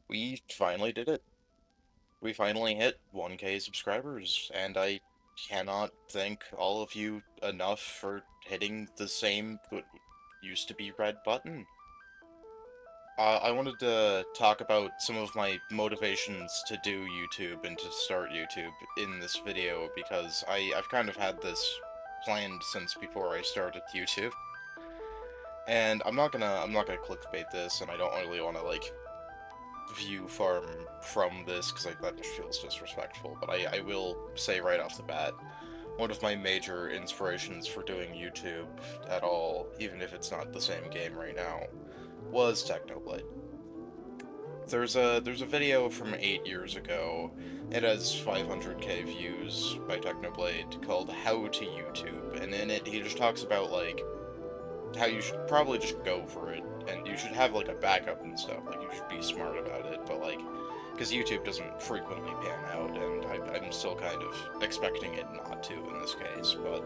We finally did it. We finally hit 1K subscribers, and I cannot thank all of you enough for hitting the same what used to be red button. I wanted to talk about some of my motivations to do YouTube and to start YouTube in this video because I've kind of had this planned since before I started YouTube. And I'm not gonna clickbait this, and I don't really want to like view farm from this because that just feels disrespectful, but I will say right off the bat, one of my major inspirations for doing YouTube at all, even if it's not the same game right now, was Technoblade. There's a video from 8 years ago. It has 500K views by Technoblade called "How to YouTube," and in it he just talks about like how you should probably just go for it, and you should have like a backup and stuff. Like you should be smart about it, but like, because YouTube doesn't frequently pan out, and I'm still kind of expecting it not to in this case. But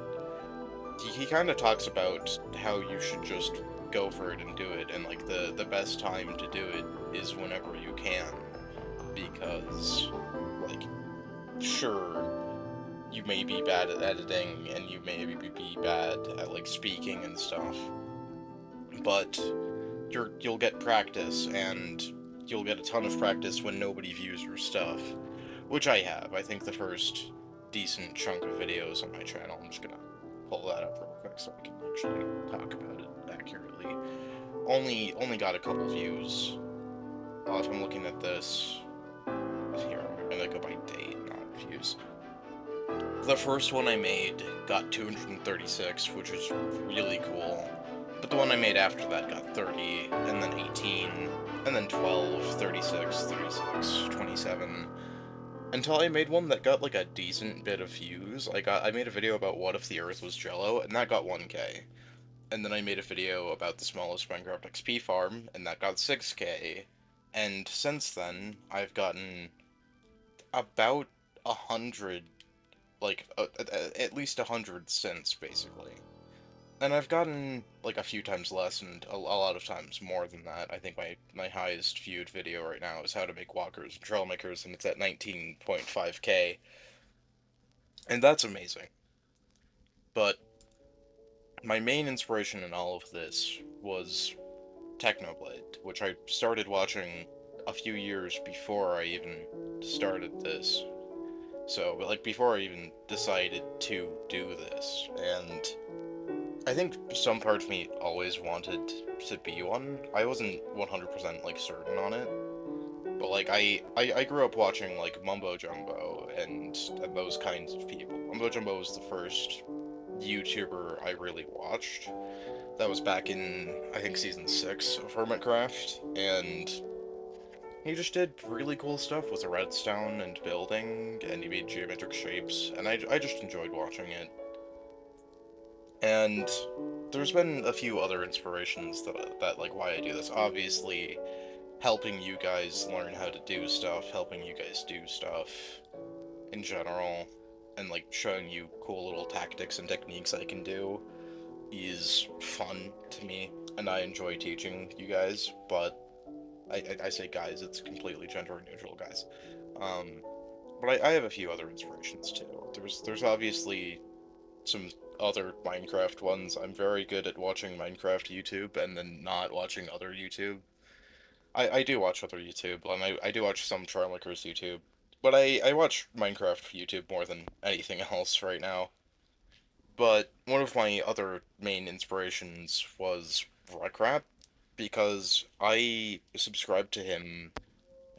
he kind of talks about how you should just go for it and do it, and like the best time to do it is whenever you can, because like sure you may be bad at editing and you may be bad at like speaking and stuff, but you'll get practice, and you'll get a ton of practice when nobody views your stuff, which I have. I think the first decent chunk of videos on my channel, I'm just gonna pull that up real quick so I can actually talk about it accurately. Only got a couple views. If I'm looking at this here, I'm gonna go by date, not views. The first one I made got 236, which is really cool. But the one I made after that got 30, and then 18, and then 12, 36, 36, 27. Until I made one that got like a decent bit of views. I made a video about what if the Earth was Jello, and that got 1K. And then I made a video about the smallest Minecraft XP farm, and that got 6K. And since then, I've gotten about 100, like at least 100 since, basically. And I've gotten like a few times less and a lot of times more than that. I think my highest viewed video right now is how to make walkers and trailmakers, and it's at 19.5K, and that's amazing. But my main inspiration in all of this was Technoblade, which I started watching a few years before I even started this. So, like, before I even decided to do this, and I think some part of me always wanted to be one. I wasn't 100% like certain on it, but like I grew up watching like Mumbo Jumbo and those kinds of people. Mumbo Jumbo was the first YouTuber I really watched. That was back in I think season 6 of Hermitcraft, and he just did really cool stuff with the redstone and building, and he made geometric shapes, and I just enjoyed watching it. And there's been a few other inspirations that like why I do this. Obviously, helping you guys learn how to do stuff, helping you guys do stuff in general, and like showing you cool little tactics and techniques I can do is fun to me, and I enjoy teaching you guys. But I say guys, it's completely gender neutral, guys. Um, but I have a few other inspirations too. There's obviously some other Minecraft ones. I'm very good at watching Minecraft YouTube and then not watching other YouTube. I do watch other YouTube, and I do watch some Charmakers YouTube, but I watch Minecraft YouTube more than anything else right now. But one of my other main inspirations was Ruckrap, because I subscribed to him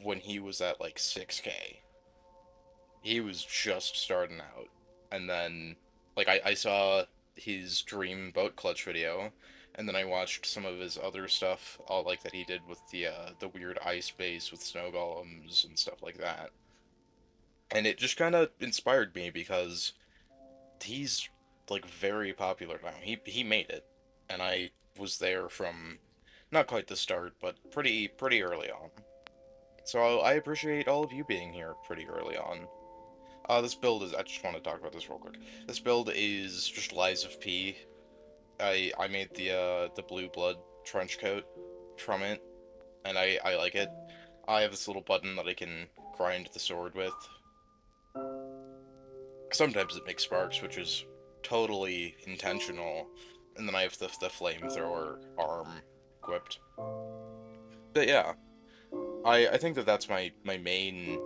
when he was at like 6K. He was just starting out, and then like I saw his dream boat clutch video, and then I watched some of his other stuff, all like that he did with the weird ice base with snow golems and stuff like that, and it just kind of inspired me because he's like very popular now. He made it, and I was there from not quite the start, but pretty early on. So I appreciate all of you being here pretty early on. This build is, I just want to talk about this real quick. This build is just Lies of P. I made the blue blood trench coat from it, and I like it. I have this little button that I can grind the sword with. Sometimes it makes sparks, which is totally intentional. And then I have the flamethrower arm equipped. But yeah, I think that that's my main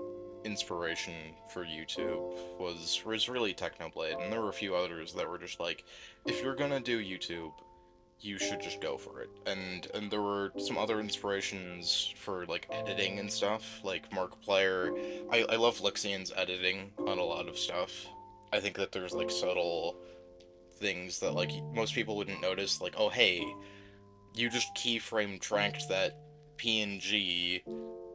inspiration for YouTube was really Technoblade, and there were a few others that were just like, if you're gonna do YouTube, you should just go for it. And there were some other inspirations for like editing and stuff, like Markiplier. I love Lixian's editing on a lot of stuff. I think that there's like subtle things that like most people wouldn't notice, like, oh hey, you just keyframe tracked that PNG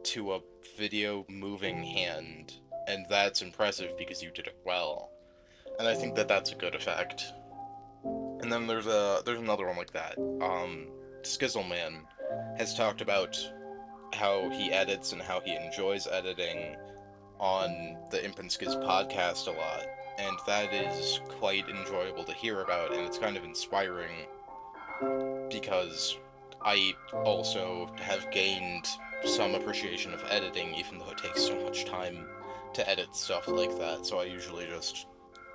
to a video moving hand, and that's impressive because you did it well. And I think that that's a good effect. And then there's another one like that. Skizzleman has talked about how he edits and how he enjoys editing on the Imp and Skiz podcast a lot, and that is quite enjoyable to hear about, and it's kind of inspiring because I also have gained some appreciation of editing, even though it takes so much time to edit stuff like that. So I usually just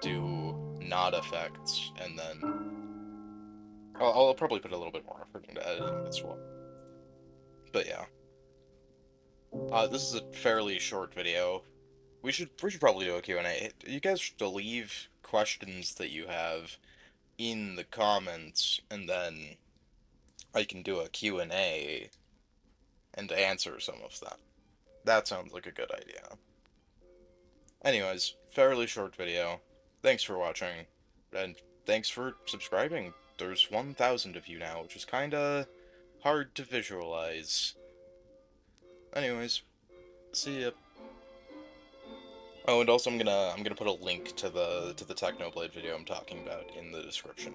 do not effects, and then I'll probably put a little bit more effort into editing as well. But yeah, this is a fairly short video. We should probably do a Q&A. You guys should leave questions that you have in the comments, and then I can do a Q&A and answer some of them. That sounds like a good idea. Anyways, fairly short video. Thanks for watching, and thanks for subscribing. There's 1,000 of you now, which is kinda hard to visualize. Anyways, see ya. Oh, and also I'm gonna put a link to the Technoblade video I'm talking about in the description.